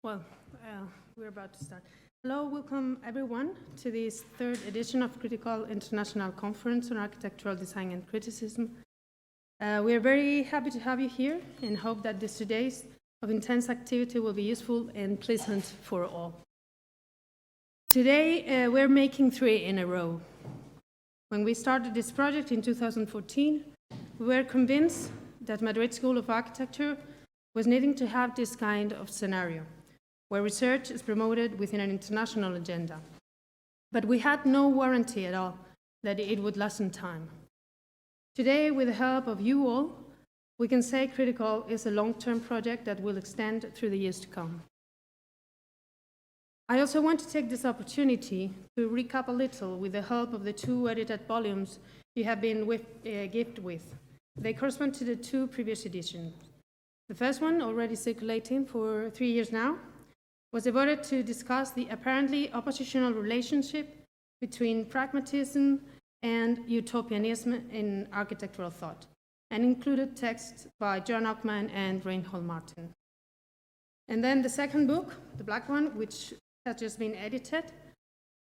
Well, we're about to start. Hello, welcome everyone to this third edition of Critical International Conference on Architectural Design and Criticism. We are very happy to have you here and hope that these 2 days of intense activity will be useful and pleasant for all. Today, we're making 3 in a row. When we started this project in 2014, we were convinced that Madrid School of Architecture was needing to have this kind of scenario, where research is promoted within an international agenda. But we had no warranty at all that it would last in time. Today, with the help of you all, we can say Critical is a long-term project that will extend through the years to come. I also want to take this opportunity to recap a little with the help of the 2 edited volumes you have been gifted with. They correspond to the 2 previous editions. The first one, already circulating for 3 years now, was devoted to discuss the apparently oppositional relationship between pragmatism and utopianism in architectural thought, and included texts by John Ockman and Reinhold Martin. And then the second book, the black one, which has just been edited,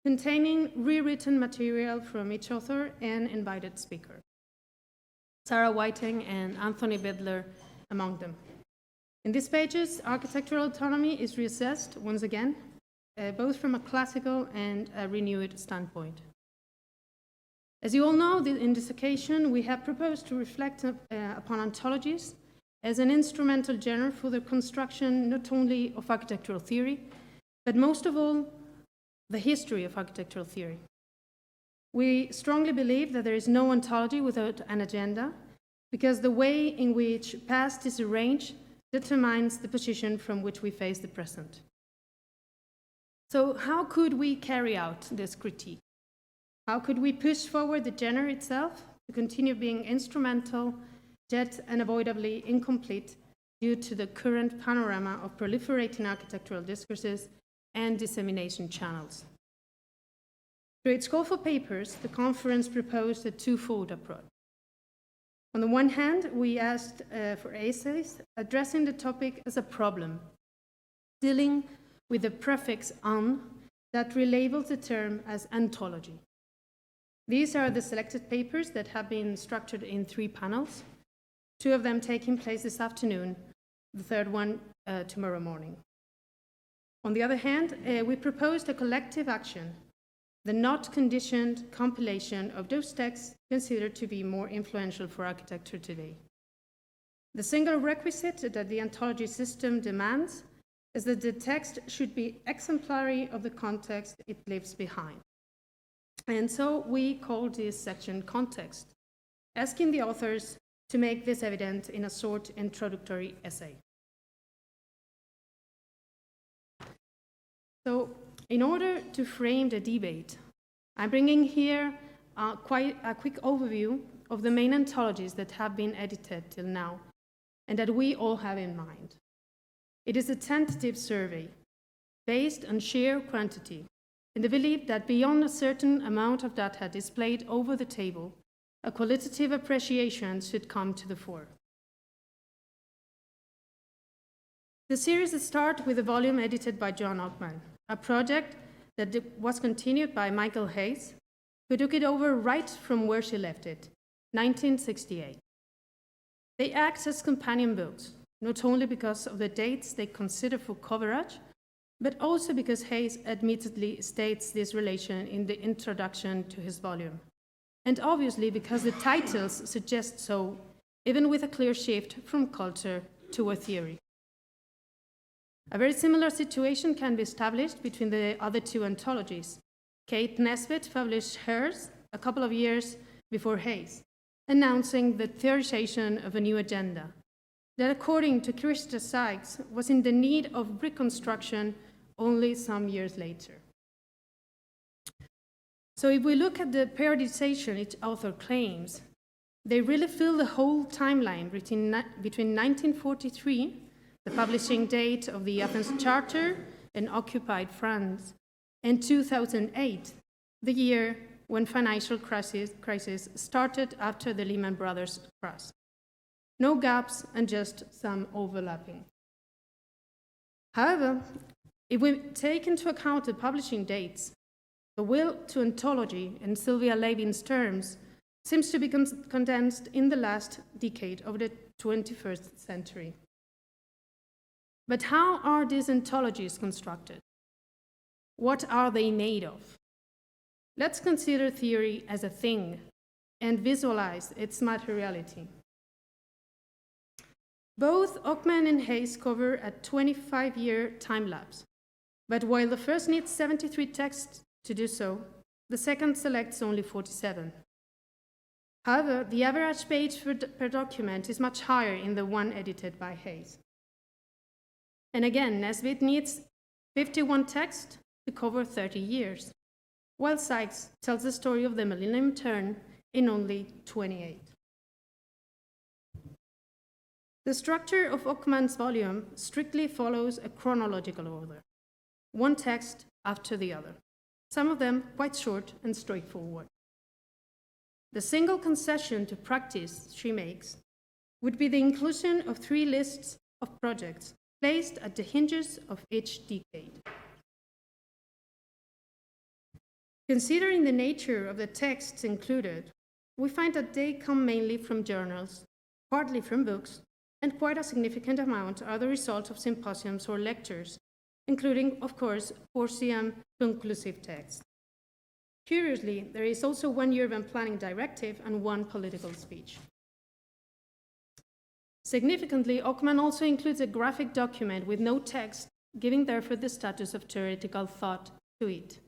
containing rewritten material from each author and invited speaker. Sarah Whiting and Anthony Bidler among them. In these pages, architectural autonomy is reassessed once again, both from a classical and a renewed standpoint. As you all know, in this occasion, we have proposed to reflect upon ontologies as an instrumental genre for the construction not only of architectural theory, but most of all, the history of architectural theory. We strongly believe that there is no ontology without an agenda, because the way in which past is arranged determines the position from which we face the present. So how could we carry out this critique? How could we push forward the genre itself to continue being instrumental, yet unavoidably incomplete due to the current panorama of proliferating architectural discourses and dissemination channels? Through its call for papers, the conference proposed a twofold approach. On the one hand, we asked for essays addressing the topic as a problem, dealing with the prefix "on" that relabels the term as ontology. These are the selected papers that have been structured in 3 panels, 2 of them taking place this afternoon, the third one tomorrow morning. On the other hand, we proposed a collective action, the not conditioned compilation of those texts considered to be more influential for architecture today. The single requisite that the ontology system demands is that the text should be exemplary of the context it leaves behind. And so we call this section Context, asking the authors to make this evident in a short introductory essay. So, in order to frame the debate, I'm bringing here quite a quick overview of the main ontologies that have been edited till now and that we all have in mind. It is a tentative survey based on sheer quantity in the belief that beyond a certain amount of data displayed over the table, a qualitative appreciation should come to the fore. The series starts with a volume edited by John Ockman, a project that was continued by Michael Hayes, who took it over right from where she left it, 1968. They act as companion books, not only because of the dates they consider for coverage, but also because Hayes admittedly states this relation in the introduction to his volume, and obviously because the titles suggest so, even with a clear shift from culture to a theory. A very similar situation can be established between the other 2 ontologies. Kate Nesbitt published hers a couple of years before Hayes, announcing the theorization of a new agenda that, according to Krista Sykes, was in the need of reconstruction only some years later. So if we look at the periodization each author claims, they really fill the whole timeline between 1943, the publishing date of the Athens Charter and occupied France, and 2008, the year when financial crisis started after the Lehman Brothers crash. No gaps and just some overlapping. However, If we take into account the publishing dates, the will to ontology, in Sylvia Levin's terms, seems to be condensed in the last decade of the 21st century. But how are these ontologies constructed? What are they made of? Let's consider theory as a thing and visualize its materiality. Both Ockman and Hayes cover a 25-year time lapse, but while the first needs 73 texts to do so, the second selects only 47. However, the average page per document is much higher in the one edited by Hayes. And again, Nesbitt needs 51 texts to cover 30 years, while Sykes tells the story of the millennium turn in only 28. The structure of Ockman's volume strictly follows a chronological order, one text after the other, some of them quite short and straightforward. The single concession to practice she makes would be the inclusion of 3 lists of projects placed at the hinges of each decade. Considering the nature of the texts included, we find that they come mainly from journals, partly from books, and quite a significant amount are the result of symposiums or lectures, including, of course, 4CM conclusive texts. Curiously, there is also 1 urban planning directive and 1 political speech. Significantly, Ockman also includes a graphic document with no text, giving therefore the status of theoretical thought to it.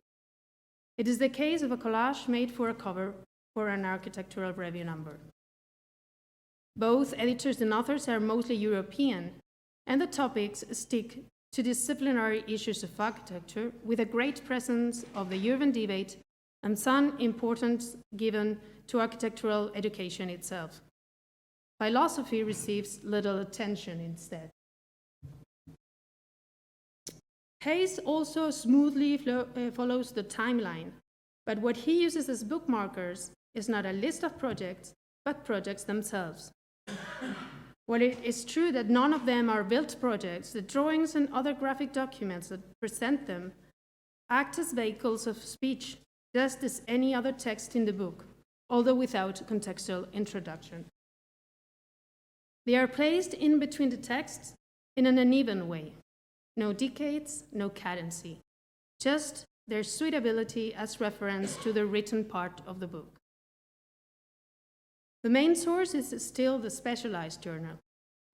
It is the case of a collage made for a cover for an architectural review number. Both editors and authors are mostly European, and the topics stick to disciplinary issues of architecture with a great presence of the urban debate and some importance given to architectural education itself. Philosophy receives little attention instead. Hayes also smoothly follows the timeline, but what he uses as bookmarkers is not a list of projects, but projects themselves. While it is true that none of them are built projects, the drawings and other graphic documents that present them act as vehicles of speech, just as any other text in the book, although without contextual introduction. They are placed in between the texts in an uneven way. No decades, no cadency, just their suitability as reference to the written part of the book. The main source is still the specialized journal.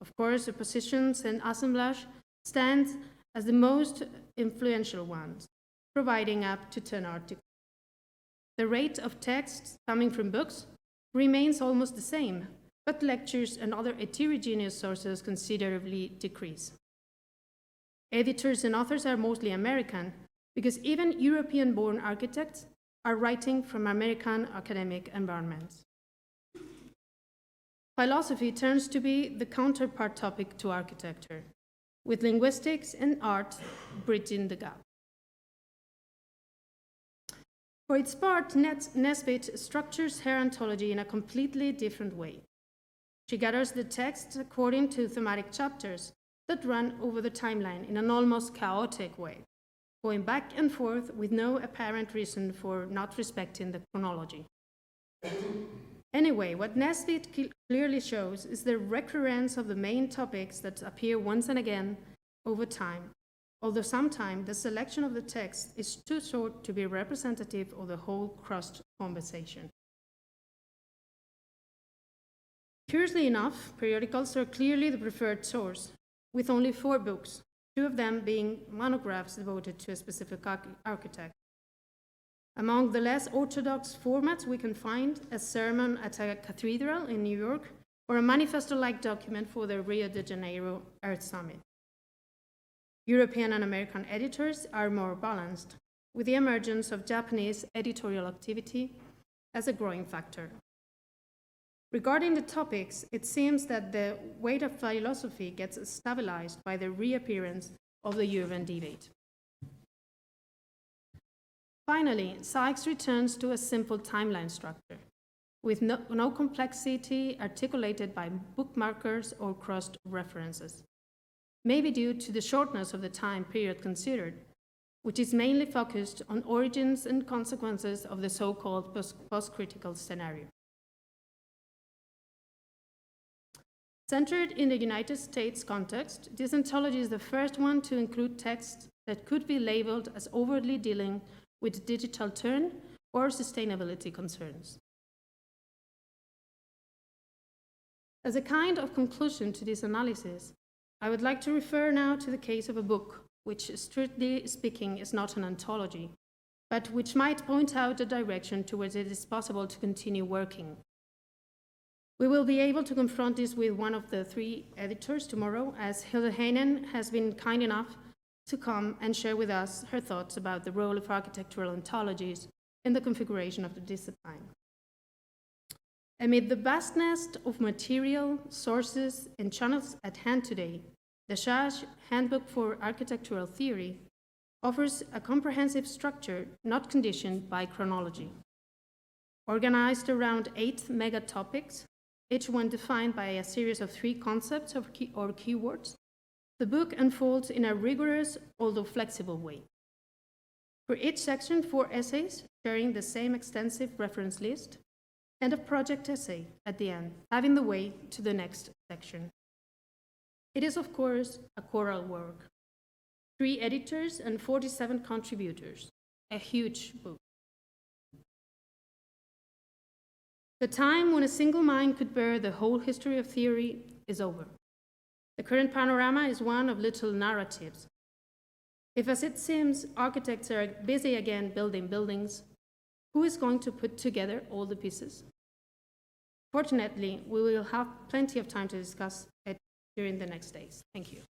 Of course, the positions and assemblage stand as the most influential ones, providing up to 10 articles. The rate of texts coming from books remains almost the same, but lectures and other heterogeneous sources considerably decrease. Editors and authors are mostly American, because even European-born architects are writing from American academic environments. Philosophy turns to be the counterpart topic to architecture, with linguistics and art bridging the gap. For its part, Nesbitt structures her ontology in a completely different way. She gathers the texts according to thematic chapters that run over the timeline in an almost chaotic way, going back and forth with no apparent reason for not respecting the chronology. Anyway, what Nesbitt clearly shows is the recurrence of the main topics that appear once and again over time, although sometimes the selection of the text is too short to be representative of the whole crossed conversation. Curiously enough, periodicals are clearly the preferred source, with only 4 books, 2 of them being monographs devoted to a specific architect. Among the less orthodox formats we can find a sermon at a cathedral in New York or a manifesto-like document for the Rio de Janeiro Earth Summit. European and American editors are more balanced, with the emergence of Japanese editorial activity as a growing factor. Regarding the topics, it seems that the weight of philosophy gets stabilized by the reappearance of the urban debate. Finally, Sykes returns to a simple timeline structure, with no complexity articulated by bookmarkers or crossed references. Maybe due to the shortness of the time period considered, which is mainly focused on origins and consequences of the so-called post-critical scenario. Centered in the United States context, this anthology is the first one to include texts that could be labeled as overtly dealing with digital turn or sustainability concerns. As a kind of conclusion to this analysis, I would like to refer now to the case of a book, which strictly speaking is not an anthology, but which might point out the direction towards it is possible to continue working. We will be able to confront this with one of the 3 editors tomorrow, as Hilde Heinen has been kind enough to come and share with us her thoughts about the role of architectural anthologies in the configuration of the discipline. Amid the vastness of material, sources, and channels at hand today, the Schage Handbook for Architectural Theory offers a comprehensive structure not conditioned by chronology. Organized around 8 mega topics, each one defined by a series of 3 concepts or keywords, the book unfolds in a rigorous, although flexible way. For each section, 4 essays sharing the same extensive reference list, and a project essay at the end, paving the way to the next section. It is, of course, a choral work. 3 editors and 47 contributors, a huge book. The time when a single mind could bear the whole history of theory is over. The current panorama is one of little narratives. If, as it seems, architects are busy again building buildings, who is going to put together all the pieces? Fortunately, we will have plenty of time to discuss it during the next days. Thank you.